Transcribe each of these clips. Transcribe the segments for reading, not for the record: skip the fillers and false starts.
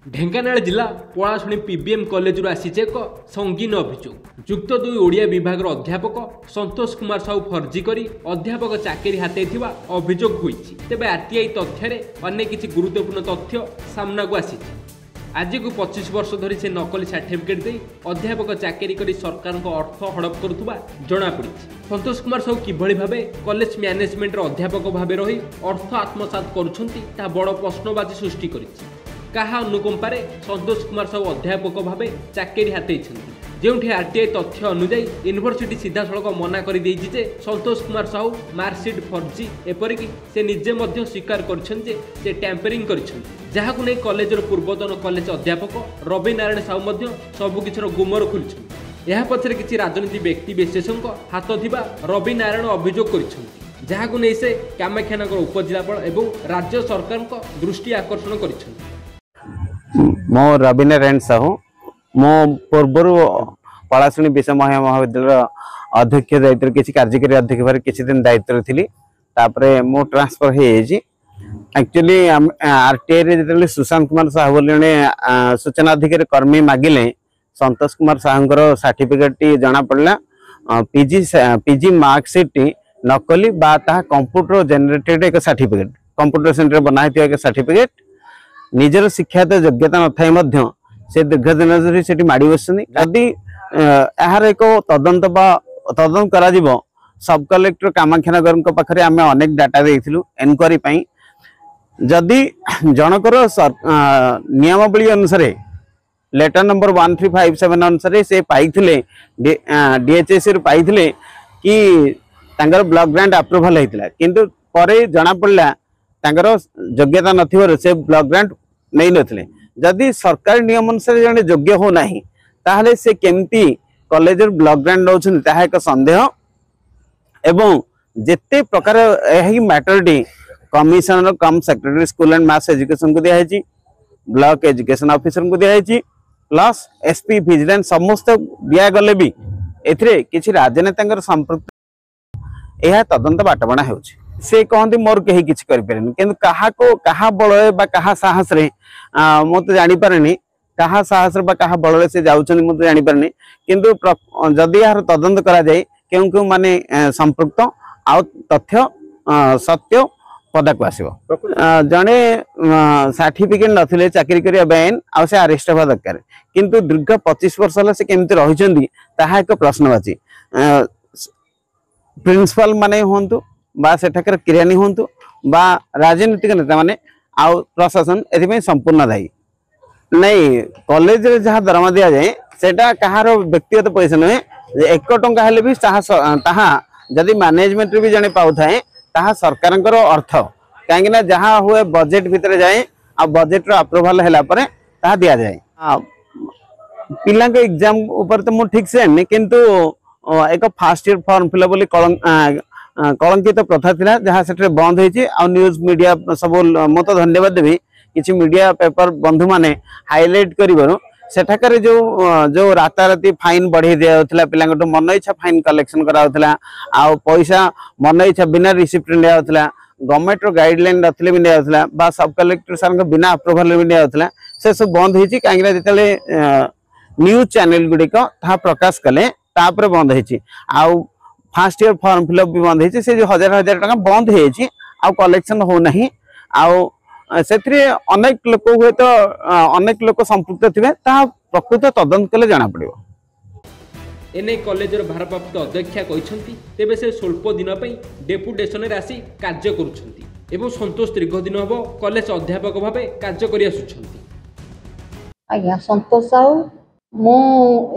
ढेंकानाल जिला पलाशुणी PBM college आसीचे एक संगीन अभियोग। जुक्त 2 ओडिया विभाग अध्यापक संतोष कुमार साहू फर्जी करी अध्यापक चाकरी हाते अभियोग होईछि। तेबे आरटीआई तथ्य अनेक किछि गुरुत्वपूर्ण तथ्य सामना को आसी। आज को 25 वर्ष धरी से नकली सर्टिफिकेट दे अध्यापक चाकरी करी सरकार को अर्थ हड़प करुवा जना पड़ी। संतोष कुमार साहू किभली भाबे कॉलेज मैनेजमेंट अध्यापक भाबे रही अर्थ आत्मसात करुछंती ता बड़ प्रश्नबाजी सृष्टि करिछि। कहा अनुकंपारे संतोष कुमार साहू अध्यापक भावे चाकरी हाते जो आरटीआई तथ्य अनुजाई यूनिवर्सिटी सीधा सड़क मना कर संतोष कुमार साहू मार्कशीट फर्जी एपरिक से निजे मध्य स्वीकार कर टैंपरिंग कर कॉलेजर पूर्वतन कॉलेज अध्यापक रवि नारायण साहू सबकिछ गुमर खोली। यह पछरे किछि राजनीति व्यक्ति विशेषों हाथ थिबा रवि नारायण अभियोग कर जहां नहीं से कामाख्यानगर उपजिलापाल एवं राज्य सरकार दृष्टि आकर्षण कर। मो रवि नारायण साहू मो पूर्वर पलाशुणी विषय महाविद्यालय अध्यक्ष दायित्व किसी कार्यकारी अध्यक्ष भाव किसी दिन दायित्व थी। तापरे मो ट्रांसफर हो एक्चुअली आरटीआई जो सुशांत कुमार साहू बोले जड़े सूचना अधिकारी कर्मी मागिले संतोष कुमार साहू सर्टिफिकेट जना पड़ा पीजी मार्कशीट नकली कंप्यूटर जेनेटेड एक सर्टिफिकेट कंप्यूटर सेंटर बना एक सर्टिफिकेट निजर शिक्षात योग्यता न से दीर्घ दिन धरी से माड़ी बस यार एक तदंत तदंत करा सब कलेक्टर कामाख्यानगर पाखे आम अनेक डाटा देलु एनक्वारी जदि जनकर नियमावली अनुसार लेटर नंबर 1357 अनुसार से पाई डीएचएस पाई कि ब्लॉक ग्रांट अप्रूवल होता किंतु परे जना पड़ा योग्यता न से ब्लॉक ग्रांट नहीं नथिले। जदि सरकारी नियम अनुसार जने योग्य हो नहीं ताहले से केमती कॉलेज ब्लॉक ग्रांट नौछन ताहा एक संदेह एवं जेते प्रकार एही मैटरटी commissioner cum secretary school and mass education को दिया है, ब्लॉक एजुकेशन ऑफिसर को दिया है, प्लस एसपी विजिलेंस समस्त दिया गले भी एथिरे किछि राजनेता संपर्क यह तदंत बाटबणा होछि। से कहते मोर कहीं किसी करें कि क्या बल क्या साहस मुझे जापारे क्या साहस क्या बल से जाऊँ मुझे जापारे किंतु जदि यार तदंत कराए क्यों क्यों माने संपृक्त आ तथ्य सत्य पदाक आसो जड़े सर्टिफिकेट नथिले चाकरी करने बैन आ से अरेस्ट हवा दरकार किंतु दीर्घ 25 वर्ष है से केमती रही एक प्रश्नवाची प्रिंसिपल माने हूँ बा सेठाकर किरानी हूँ बा राजनीतिक नेता माने आउ प्रशासन ए संपूर्ण दायी नहीं। कॉलेज रे जहाँ दरमा दिया जाए सेटा कहार व्यक्तिगत पैसा नुहे 1 टंका हेले भी जदि मैनेजमेंट भी जने पाउ थाए ताहा सरकार अर्थ कहीं जहाँ हुए बजेट भितर जाए आ बजेट रो अप्रूवल हैला परे ताहा दिया जाए। पिला के एग्जाम ऊपर तो मु ठीक से किंतु एक फास्ट ईयर फॉर्म फिलअप बोली कलंकित प्रथा थिला जहाँ से बंद होती न्यूज मीडिया सब मु तो धन्यवाद देवी किसी मीडिया पेपर बंधु माने हाईलाइट करिवरो सेठाकर जो राताराती फाइन बढ़े दिया पिला मन इच्छा फाइन कलेक्शन कराउथला आ पैसा मन इच्छा बिना रिसिप्ट लिया गवर्नमेंट गाइडलाइन नथिले भी निया बा सब कलेक्टर सर बिना अप्रूवल भी निया से सब बंद होती कहीं जिते न्यूज चैनल गुड़िक प्रकाश कले तापर बंद होती फास्ट ईयर फॉर्म फिलअप भी बंद होती से जो हजार हजार टका बंद हो कलेक्शन हो नहीं से अनेक लोक हुए तो अनेक लोक संपृक्त थे प्रकृत तदंत कले जाना पड़ो। एने कॉलेजर भारप्राप्त अध्यक्षा कहते तेबे से स्वल्प दिन डेपुटेशन आसी कार्य करुछंती एवं संतोष दीर्घ दिन हम कॉलेज अध्यापक भाव कार्य कर आज्ञा संतोष साहू मु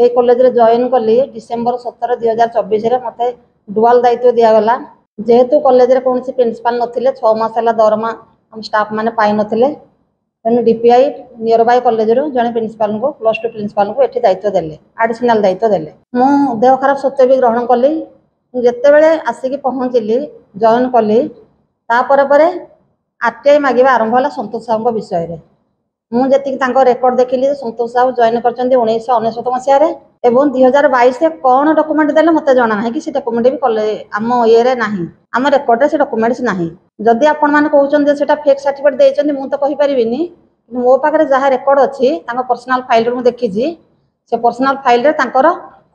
ए कॉलेज रे जॉइन कली डिसेंबर 17 2024 रे मते डुआल दायित्व दियागला जेहेतु कॉलेज रे कौन प्रिंसिपल नथिले 6 मास हला दरमा हम स्टाफ माने पाई नथिले तेणु डीपीआई नियर बाय कॉलेज रो जने प्रिंसिपल को +2 प्रिंसिपल को एठी दायित्व देले एडिशनल दायित्व देले। मु देह खराब सत्य भी ग्रहण कली जेते बेले आसिकी पहुंचली जॉइन कली तापर परे आरटीआई मागिबा आरंभ होला संतोष साहू विषय रे मुझे रेकर्ड देखिली संतोष साहू जॉइन कर 1999 मसीह एवं 2022 कौन डॉक्यूमेंट देले मते जाना ना कि डॉक्यूमेंट भी कॉलेज आम ये ना आम रेकर्ड से डॉक्यूमेंट्स ना जदि आपण मैंने कहते फेक सर्टिफिकेट देते मुझे तो कहीपरि मो पाखे जहाँ रेकर्ड अच्छी पर्सनाल फाइल मु देखी से पर्सनाल फाइल रे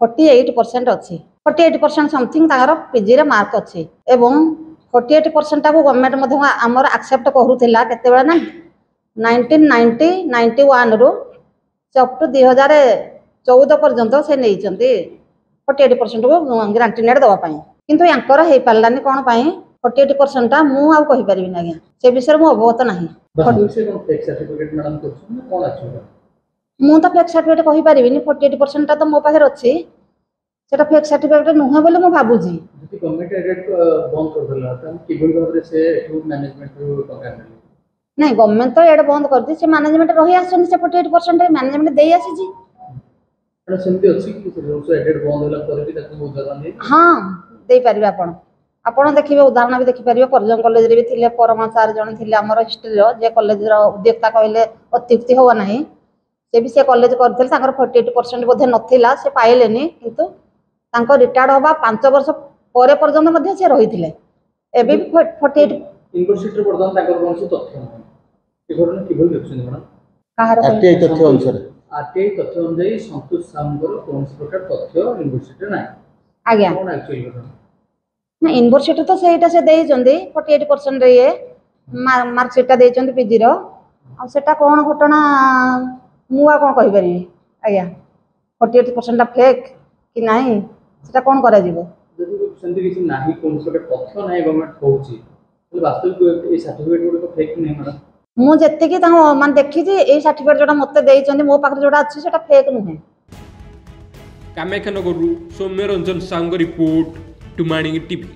48% अच्छी 48% समथिंग पीजी रे मार्क अच्छी एवं 48% को गवर्नमेंट आमर एक्सेप्ट करूला केते ना 1991 रु अप टू 2014 पर्यंत से नहीं 48% को ग्रांटिनेट देवाई किंतु यांकर हो पारानी कौन 48% मुझे कही पारि आज्ञा से विषय मुझे अवगत ना मुझे फेक सर्टिफिकेट कही पारि 48% तो मो पाखे अच्छी से फेक सर्टिफिकेट नुहे बोली मुझे भावुची नहीं गवर्नमेंट तो एड बंद कर दी से मैनेजमेंट रही आसुनी से 48% मैनेजमेंट दे आसी हाँ दे पारे आपण देखिए उदाहरण भी देखिपारे परजंग कॉलेज रे भी थिले परमा सार जन थिले हमर हिस्ट्री रो जे कॉलेज रो उद्योक्ता कहले अत्युक्ति हो नाही से भी से कॉलेज करथिल ताकर 48% बोधे नथिला से पाइलेनी किंतु तांको रिटायर्ड होबा 5 वर्ष परे पर्यंत मध्ये से रहिथिले एबे 48 यूनिवर्सिटी रे वर्तमान ताकर कोनसे तथ्य नाही एकोरन किबल देखछन मैडम काहार आरटीआई तथ्य अनुसार आरटीआई तथ्य अनुसार संतोष सामगर कोनसे प्रकार तथ्य यूनिवर्सिटी नाही आज्ञा कोन एक्चुअली ना यूनिवर्सिटी तो सेटा से देइचंदी 48% रे ये मार्कशीट टा देइचंदी पीजी रो आ सेटा कोन घटना मुआ कोन कहि पारि आज्ञा 48% टा फेक कि नाही सेटा कोन करा जीवो जदि सेंति किछि नाही कोनसे प्रकार तथ्य नाही गवर्नमेंट कहूची वास्तविक ए सर्टिफिकेट गुड फेक नहीं मैडम मु जत्ते कि मान देखी ए सर्टिफिकेट जोटा मते देइचंदी मो पाखरे जोटा अछि सेटा फेक नुहे कामाख्यानगरु सौम्य रंजन साउंग रिपोर्ट टुमाणी टीवी।